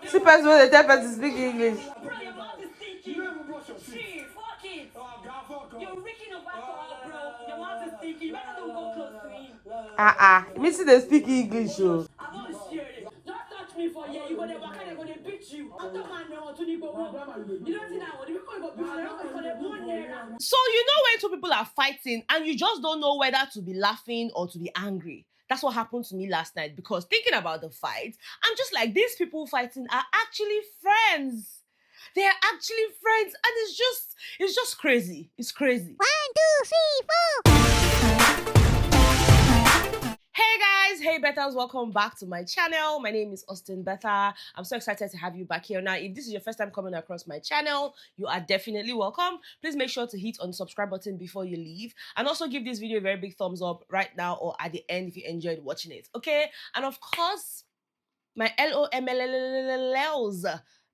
See person when they tell person speak English. Bro, your mouth is stinky. You don't even brush your teeth. Fuck it. Oh, God, fuck off. You're reeking of alcohol, bro. Your mouth is stinky. You better don't go close to him. Me see they speak English, oh. I'm not scared. Don't touch me for a year. You go there, waka, they go there beat you. I'm the man now to the go. You don't think that one. You go beat you. So you know when two people are fighting and you just don't know whether to be laughing or to be angry. That's what happened to me last night because thinking about the fight, I'm just like, these people fighting are actually friends. They are actually friends, and it's just crazy. It's crazy. 1, 2, 3, 4. Hey guys, hey Bethas, welcome back to my channel. My name is Betha. I'm so excited to have you back here. Now, if this is your first time coming across my channel, you are definitely welcome. Please make sure to hit on the subscribe button before you leave, and also give this video a very big thumbs up right now or at the end if you enjoyed watching it, okay? And of course, my LOMLLLs,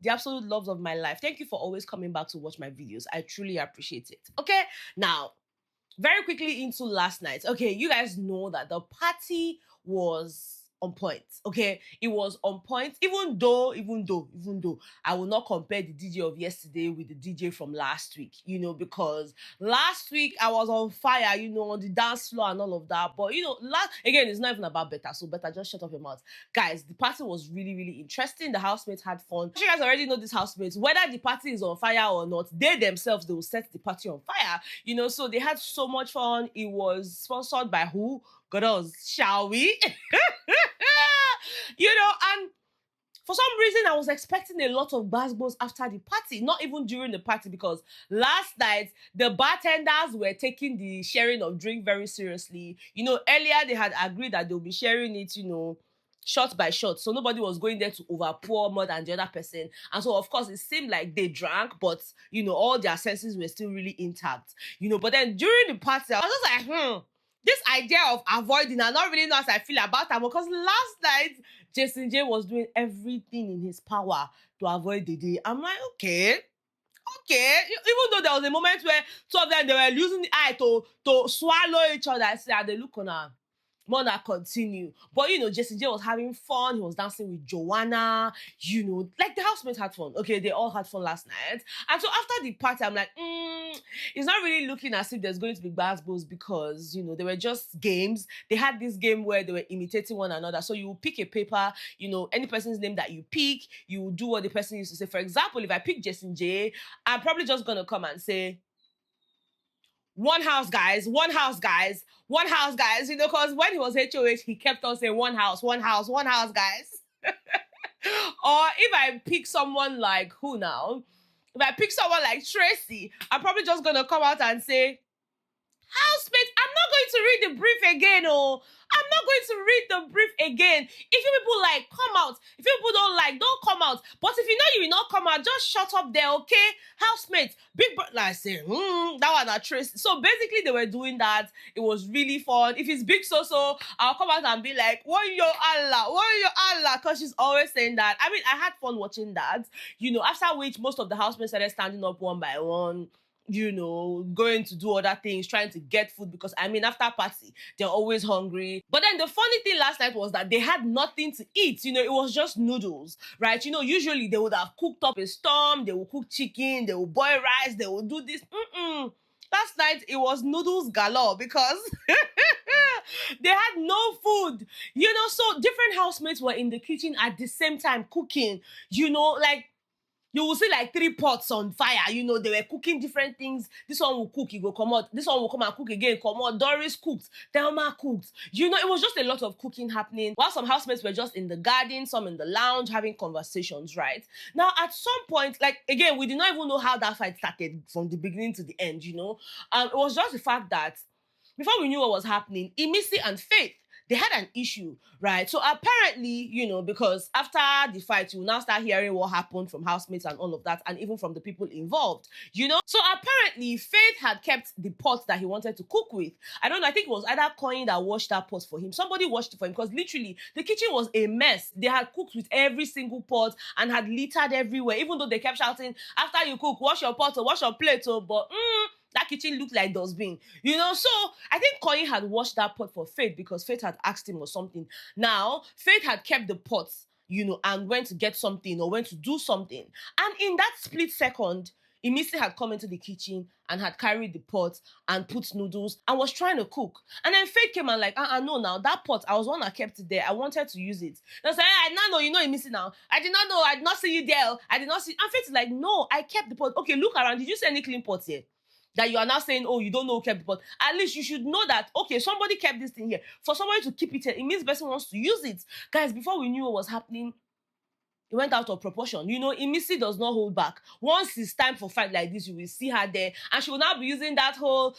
the absolute loves of my life. Thank you for always coming back to watch my videos. I truly appreciate it. Okay, now, very quickly into last night. Okay, you guys know that the party was on point. Okay, it was on point, even though I will not compare the DJ of yesterday with the DJ from last week, you know, because last week I was on fire, you know, on the dance floor and all of that. But you know, again, it's not even about Betha, so Betha, just shut up your mouth. Guys, the party was really, really interesting. The housemates had fun. You guys already know these housemates, whether the party is on fire or not, they themselves, they will set the party on fire, you know, so they had so much fun. It was sponsored by who? Girls, shall we? You know, and for some reason, I was expecting a lot of BBASGBOS after the party, not even during the party, because last night, the bartenders were taking the sharing of drink very seriously. You know, earlier they had agreed that they'll be sharing it, you know, shot by shot. So nobody was going there to overpour more than the other person. And so, of course, it seemed like they drank, but, you know, all their senses were still really intact. You know, but then during the party, I was just like, this idea of avoiding, I don't really know how I feel about that, because last night, Jason J was doing everything in his power to avoid the day. I'm like, okay. Even though there was a moment where two of them, they were using the eye to swallow each other. I said, they look on her. Mona continue. But you know, Jason J was having fun. He was dancing with Joanna. You know, like the housemates had fun. Okay, they all had fun last night. And so after the party, I'm like, it's not really looking as if there's going to be BBASGBOS, because you know, they were just games. They had this game where they were imitating one another. So you pick a paper, you know, any person's name that you pick, you do what the person used to say. For example, if I pick Jason J, I'm probably just gonna come and say, one house, guys, one house, guys, one house, guys, you know, because when he was HOH, he kept on saying one house, guys. Or if I pick someone like who now? If I pick someone like Tracy, I'm probably just going to come out and say, housemate, I'm not going to read the brief again, oh. I'm not going to read the brief again. If you people like, come out. If you people don't like, don't come out. But if you know you will not come out, just shut up there, okay? Housemates, big brother, like say, that one a trace. So basically they were doing that. It was really fun. If it's big so, I'll come out and be like, what your Allah, because she's always saying that. I mean, I had fun watching that. You know, after which most of the housemates started standing up one by one, you know, going to do other things, trying to get food, because I mean, after party, they're always hungry. But then the funny thing last night was that they had nothing to eat. You know, it was just noodles, right? You know, usually they would have cooked up a storm, they would cook chicken, they would boil rice, they would do this. Last night, it was noodles galore, because they had no food. You know, so different housemates were in the kitchen at the same time cooking, you know, like, you will see like 3 pots on fire. You know, they were cooking different things. This one will cook, it will come out. This one will come and cook again, come out. Doris cooked. Thelma cooked. You know, it was just a lot of cooking happening. While some housemates were just in the garden, some in the lounge having conversations, right? Now, at some point, like, again, we did not even know how that fight started from the beginning to the end, you know? It was just the fact that before we knew what was happening, Imisi and Faith, they had an issue, right? So apparently, you know, because after the fight, you will now start hearing what happened from housemates and all of that, and even from the people involved, you know? So apparently, Faith had kept the pot that he wanted to cook with. I don't know, I think it was either Coin that washed that pot for him. Somebody washed it for him, because literally, the kitchen was a mess. They had cooked with every single pot and had littered everywhere, even though they kept shouting, after you cook, wash your pot or wash your plate, but that kitchen looked like dustbin, you know? So I think Coin had washed that pot for Faith, because Faith had asked him or something. Now, Faith had kept the pots, and went to get something or went to do something. And in that split second, Imisi had come into the kitchen and had carried the pot and put noodles and was trying to cook. And then Faith came and like, no, now that pot, I was one that kept it there. I wanted to use it. And I said, I now know, Imisi now. I did not know. I did not see you there. I did not see. And Faith is like, no, I kept the pot. Okay, look around. Did you see any clean pots here? That you are now saying, oh, you don't know who kept the pot. At least you should know that, okay, somebody kept this thing here. For somebody to keep it here, it means the person wants to use it. Guys, before we knew what was happening, it went out of proportion. Imisi does not hold back. Once it's time for fight like this, you will see her there. And she will now be using that whole,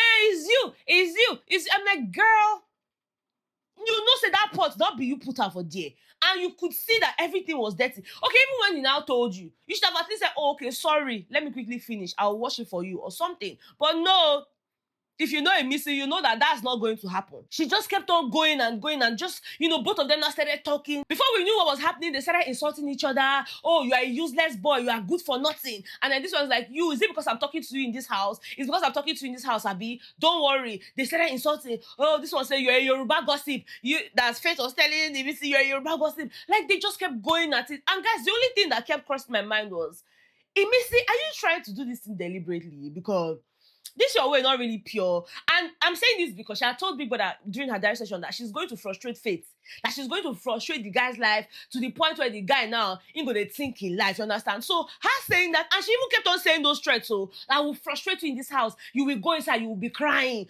it's you. I'm like, girl, say that pot, not be you put her for there. And you could see that everything was dirty. Okay, even when he now told you, you should have at least said, oh, okay, sorry, let me quickly finish. I'll wash it for you or something. But no, if you know Imisi, you know that that's not going to happen. She just kept on going and just, both of them now started talking. Before we knew what was happening, they started insulting each other. Oh, you are a useless boy. You are good for nothing. And then this one's like, is it because I'm talking to you in this house? It's because I'm talking to you in this house, Abi. Don't worry. They started insulting. Oh, this one said, you're a Yoruba gossip. That's Faith was telling Imisi, you're a Yoruba gossip. Like, they just kept going at it. And guys, the only thing that kept crossing my mind was, Imisi, are you trying to do this thing deliberately? Because this your way not really pure. And I'm saying this because she had told Big Brother during her diary session that she's going to frustrate Faith. That she's going to frustrate the guy's life to the point where the guy now ain't going to think in life, you understand? So her saying that, and she even kept on saying those threats, so I will frustrate you in this house. You will go inside, you will be crying.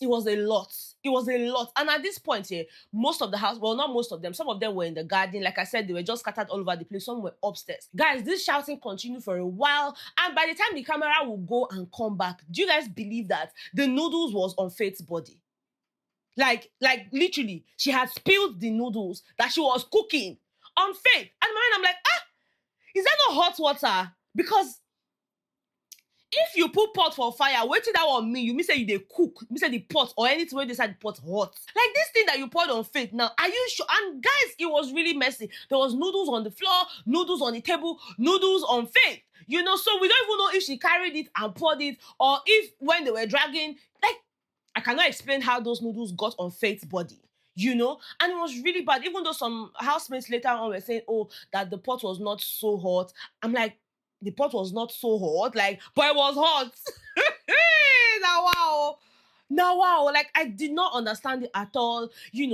It was a lot. It was a lot. And at this point here, most of the house, well, not most of them, some of them were in the garden. Like I said, they were just scattered all over the place. Some were upstairs. Guys, this shouting continued for a while. And by the time the camera will go and come back, do you guys believe that the noodles was on Faith's body? Like literally, she had spilled the noodles that she was cooking on Faith. And my mind, I'm like, is that not hot water? Because if you put pot for fire, wetin that one mean? You mean say you dey cook? You mean say the pot or anything wey dey inside the pot hot? Like this thing that you poured on Faith now, are you sure? And guys, it was really messy. There was noodles on the floor, noodles on the table, noodles on Faith. So we don't even know if she carried it and poured it, or if when they were dragging, like, I cannot explain how those noodles got on Faith's body. And it was really bad. Even though some housemates later on were saying, oh, that the pot was not so hot. I'm like, the pot was not so hot, but it was hot. Now, wow. Like, I did not understand it at all.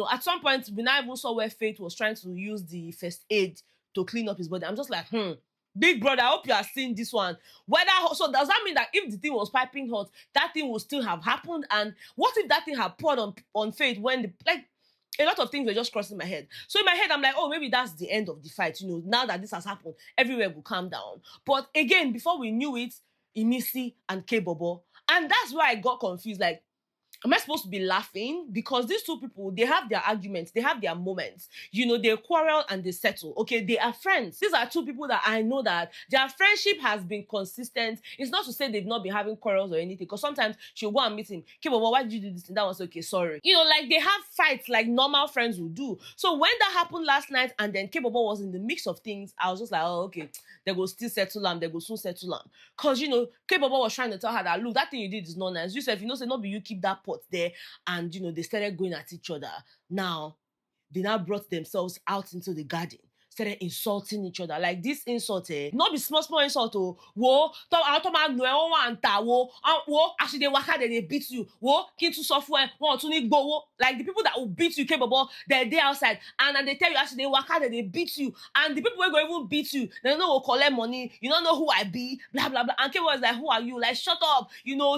At some point, we now even saw where Faith was trying to use the first aid to clean up his body. I'm just like, Big brother, I hope you are seeing this one. So does that mean that if the thing was piping hot, that thing would still have happened? And what if that thing had poured on Faith when a lot of things were just crossing my head. So in my head, I'm like, oh, maybe that's the end of the fight. Now that this has happened, everywhere will calm down. But again, before we knew it, Imisi and KayBobo. And that's where I got confused. Like, am I supposed to be laughing? Because these two people, they have their arguments, they have their moments. They quarrel and they settle. Okay, they are friends. These are two people that I know that their friendship has been consistent. It's not to say they've not been having quarrels or anything, because sometimes she'll go and meet him. KayBobo, why did you do this? And that was okay, sorry. Like they have fights like normal friends would do. So when that happened last night and then KayBobo was in the mix of things, I was just like, oh, okay, they go still settle them, they go soon settle them. Because, KayBobo was trying to tell her that, look, that thing you did is not nice. You said, say, not be you keep that pot there, and they started going at each other. Now they now brought themselves out into the garden, started insulting each other. Like this insult, not be small insult. Wo actually they waka, they beat you. Kintu software, like the people that will beat you, KayBobo, they're there outside, and they tell you actually they waka, they beat you, and the people who go even beat you, they don't know who collect money, you don't know who I be, blah blah blah. And KayBobo is like, who are you? Like, shut up,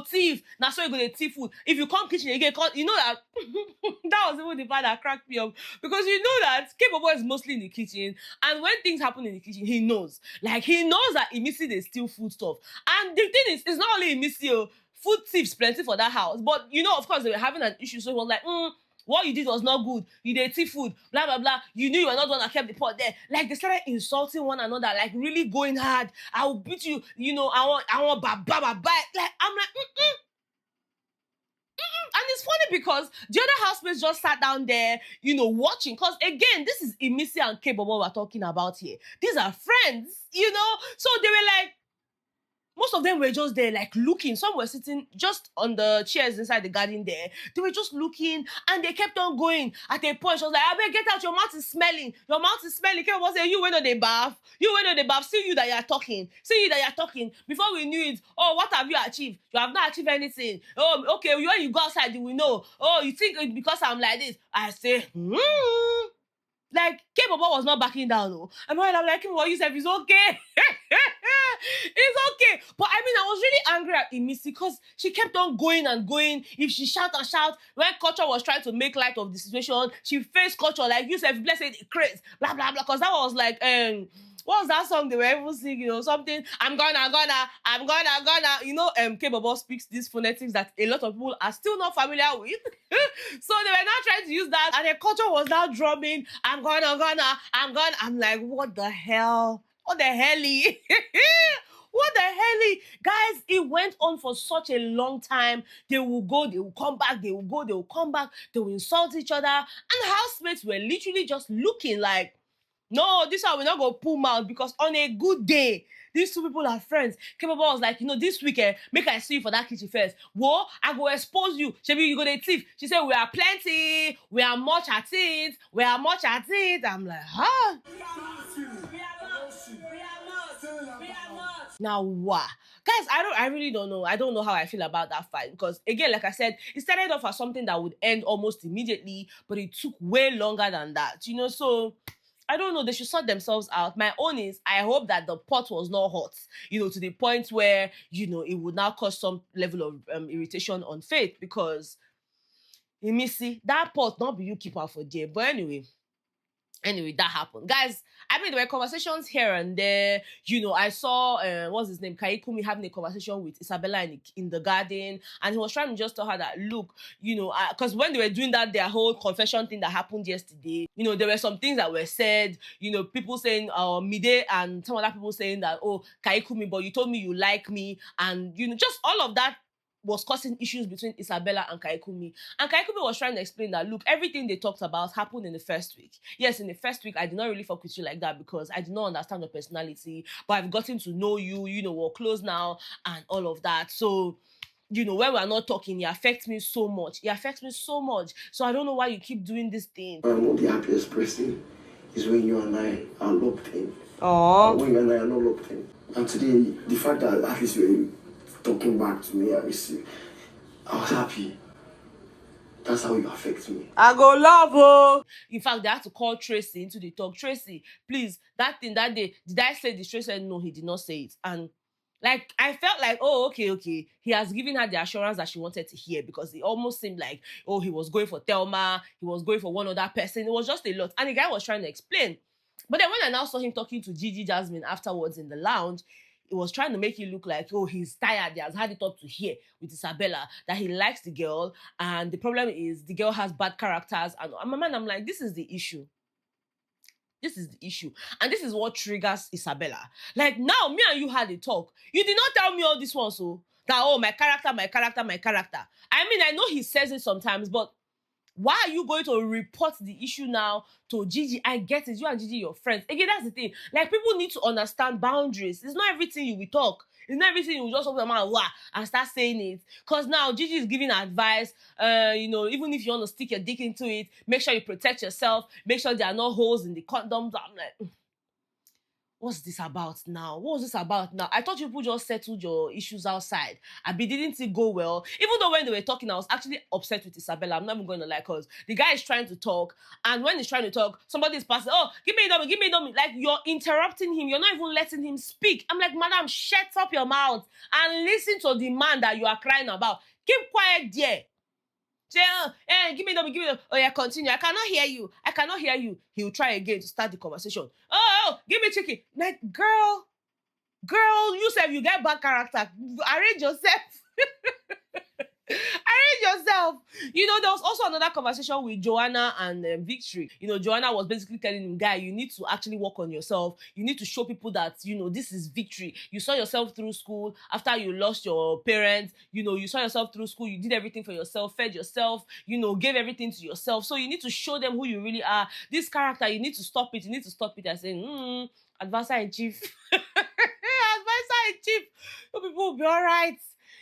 thief. Now so you go to thief food. If you come kitchen again, you know that that was even the part that cracked me up, because you know that KayBobo is mostly in the kitchen. And when things happen in the kitchen, he knows. Like, he knows that Imisi, they steal food stuff. And the thing is, it's not only Imisi, food thieves plenty for that house. But, of course, they were having an issue. So he was like, what you did was not good. You did thief food, blah, blah, blah. You knew you were not the one that kept the pot there. Like, they started insulting one another, like, really going hard. I will beat you, I want ba, ba, ba, ba. Like, I'm like, And it's funny because the other housemates just sat down there, watching. Because again, this is Imisi and KayBobo we're talking about here. These are friends, So they were like, Most of them were just there, like looking. Some were sitting just on the chairs inside the garden there. They were just looking and they kept on going. At a point, she was like, I better get out, your mouth is smelling. Your mouth is smelling. KayBobo said, you went on the bath. You went on the bath. See you that you're talking. See you that you're talking. Before we knew it, oh, what have you achieved? You have not achieved anything. Oh, okay, when you go outside, you will know. Oh, you think it's because I'm like this? I say, Like, KayBobo was not backing down, no. I'm like, KayBobo, you said it's okay. It's okay. But I mean, I was really angry at Imisi because she kept on going and going. If she shout and shout, when culture was trying to make light of the situation, she faced culture like, you said, blessed it, crazy, blah, blah, blah. Because that was like, what was that song they were even singing, something, I'm gonna, KayBobo speaks these phonetics that a lot of people are still not familiar with. So they were now trying to use that, and the culture was now drumming, I'm gonna. I'm like, what the hell? What the helly? What the helly? Guys, it went on for such a long time. They will go, they will come back, they will go, they will come back, they will insult each other. And housemates were literally just looking like, no, this one we're not gonna pull mouth because on a good day, these two people are friends. KayBobo was like, this weekend, make I see you for that kitchen first. Whoa, I go expose you. Shebi, you go the thief. She said, we are plenty. We are much at it. We are much at it. I'm like, huh? Now what? Guys, I really don't know. I don't know how I feel about that fight because again, like I said, it started off as something that would end almost immediately, but it took way longer than that. So I don't know. They should sort themselves out. My own is, I hope that the pot was not hot, to the point where, it would now cause some level of irritation on Faith because, Imisi, that pot not be you keep out for there. But anyway, that happened. Guys, I mean, there were conversations here and there. I saw, what's his name? Kaikumi having a conversation with Isabella in the garden. And he was trying to just tell her that, look, because when they were doing their whole confession thing that happened yesterday, there were some things that were said, people saying, Mide and some other people saying that, oh, Kaikumi, but you told me you like me. And, just all of that was causing issues between Isabella and Kaikumi. And Kaikumi was trying to explain that, look, everything they talked about happened in the first week. Yes, in the first week, I did not really fuck with you like that because I did not understand your personality, but I've gotten to know you, we're close now and all of that. So, when we're not talking, it affects me so much. So I don't know why you keep doing this thing. I'm not the happiest person is when you and I are locked in. Aww. When you and I are not locked in. And today, the fact that at least you're talking back to me, I was happy. That's how you affect me. I go love her. In fact, they had to call Tracy into the talk. Tracy, please, that thing that day, did I say this? Tracy said, no, he did not say it. And like, I felt like, oh, okay. He has given her the assurance that she wanted to hear because it almost seemed like, oh, he was going for Thelma. He was going for one other person. It was just a lot. And the guy was trying to explain. But then when I now saw him talking to Gigi Jasmine afterwards in the lounge, it was trying to make it look like, oh, he's tired. He has had it up to here with Isabella, that he likes the girl. And the problem is the girl has bad characters. And I'm like, this is the issue. And this is what triggers Isabella. Like, now, me and you had a talk. You did not tell me all this one, so that, oh, my character. I mean, I know he says it sometimes, but why are you going to report the issue now to Gigi? I get it. You and Gigi, your friends. Again, that's the thing. Like, people need to understand boundaries. It's not everything you will talk. It's not everything you will just open your mouth and start saying it. Because now Gigi is giving advice. Even if you want to stick your dick into it, make sure you protect yourself. Make sure there are no holes in the condoms. I'm like, what's this about now? What was this about now? I thought you people just settled your issues outside. Didn't it go well? Even though when they were talking, I was actually upset with Isabella. I'm not even going to lie, because the guy is trying to talk, and when he's trying to talk, somebody is passing, oh, give me a dummy. Like, you're interrupting him. You're not even letting him speak. I'm like, madam, shut up your mouth and listen to the man that you are crying about. Keep quiet there. Say, give me them. Oh, yeah, continue. I cannot hear you. He'll try again to start the conversation. Oh, give me chicken. Like, girl, you said you get bad character. Arrange yourself. There was also another conversation with Joanna and Victory. Joanna was basically telling him, guy, you need to actually work on yourself. You need to show people that, this is victory. You saw yourself through school after you lost your parents. You saw yourself through school. You did everything for yourself, fed yourself, gave everything to yourself. So you need to show them who you really are. This character, you need to stop it. I say, advisor in chief. Advisor like, Chief, you people will be all right.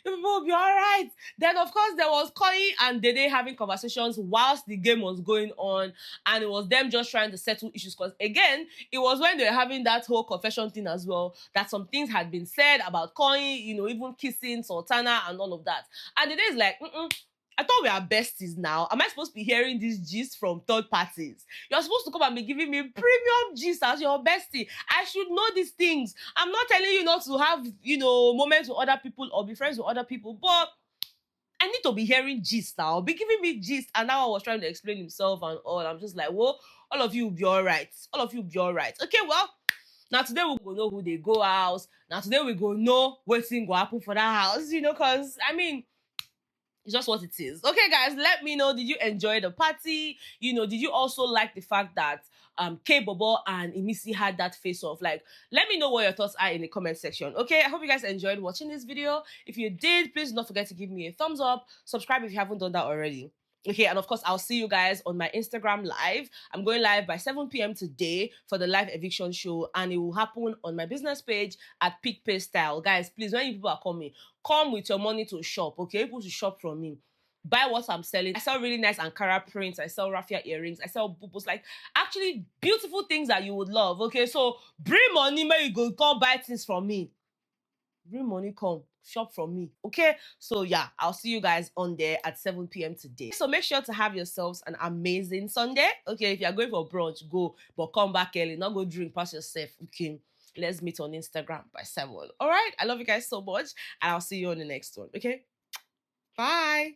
You people will be all right. Then, of course, there was Koi and Dede having conversations whilst the game was going on, and it was them just trying to settle issues. Because, again, it was when they were having that whole confession thing as well, that some things had been said about Koi, even kissing Sultana and all of that. And Dede is like, I thought we are besties now. Am I supposed to be hearing these gist from third parties? You're supposed to come and be giving me premium gist as your bestie. I should know these things. I'm not telling you not to have, moments with other people or be friends with other people, but I need to be hearing gist now. Be giving me gist. And now I was trying to explain himself and all. I'm just like, well, all of you will be all right. All of you will be all right. Okay, well, now today we go know who they go house. Now today we go know what's going to happen for that house, because, it's just what it is. Okay, guys, let me know. Did you enjoy the party? Did you also like the fact that KayBobo and Imisi had that face-off? Like, let me know what your thoughts are in the comment section. Okay, I hope you guys enjoyed watching this video. If you did, please do not forget to give me a thumbs up. Subscribe if you haven't done that already. Okay, and of course, I'll see you guys on my Instagram live. I'm going live by 7 p.m. today for the live eviction show, and it will happen on my business page at Pick Pay Style. Guys, please, when you people are coming, come with your money to shop, okay? People to shop from me. Buy what I'm selling. I sell really nice Ankara prints. I sell raffia earrings. I sell bubbles, like actually beautiful things that you would love, okay? So bring money, may you go come buy things from me. Bring money, come shop from me, okay? So yeah, I'll see you guys on there at 7 p.m. today. So make sure to have yourselves an amazing Sunday, okay? If you're going for brunch, go, but come back early, not go drink past yourself, okay? Let's meet on Instagram by 7. All right, I love you guys so much, and I'll see you on the next one, okay? Bye.